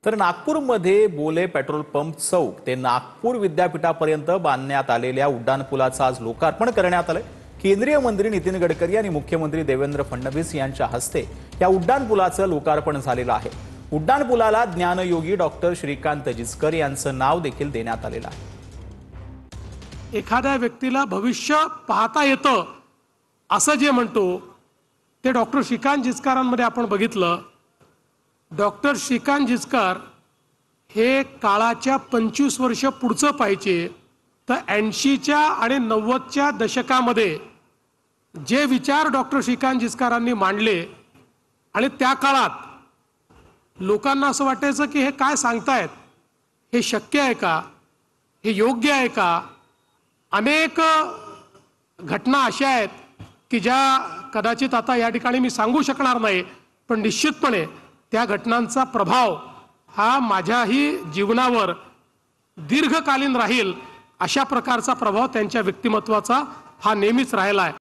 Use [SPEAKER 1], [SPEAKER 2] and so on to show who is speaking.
[SPEAKER 1] तर नागपूरमध्ये बोले पेट्रोल पंप चौक ते नागपूर विद्यापीठापर्यंत बांधण्यात आलेल्या उड्डाणपुलाचं आज लोकार्पण करण्यात आलं। केंद्रीय मंत्री नितीन गडकरी आणि मुख्यमंत्री देवेंद्र फडणवीस यांच्या हस्ते या उड्डाणपुलाचं लोकार्पण झालेलं आहे। उड्डाणपुलाला ज्ञानयोगी डॉक्टर श्रीकांत जिचकर यांचं नाव देखील देण्यात आलेलं आहे।
[SPEAKER 2] एखाद्या व्यक्तीला भविष्य पाहता येतं असं जे म्हणतो ते डॉक्टर श्रीकांत जिचकरांमध्ये आपण बघितलं। डॉक्टर श्रीकांत जिचकर हे काळाच्या 25 वर्ष पुढचं पाहिजे तर 80च्या आणि 90च्या दशकामध्ये जे विचार डॉक्टर श्रीकांत जिचकरांनी मांडले आणि त्या काळात लोकांना असं वाटायचं की हे काय सांगतायत, हे शक्य आहे का, हे योग्य आहे का। अनेक घटना अशा आहेत की ज्या कदाचित आता या ठिकाणी मी सांगू शकणार नाही, पण निश्चितपणे त्या घटनांचा प्रभाव हा माझ्याही जीवनावर दीर्घकालीन राहील अशा प्रकारचा प्रभाव त्यांच्या व्यक्तिमत्वाचा हा नेहमीच राहिला आहे।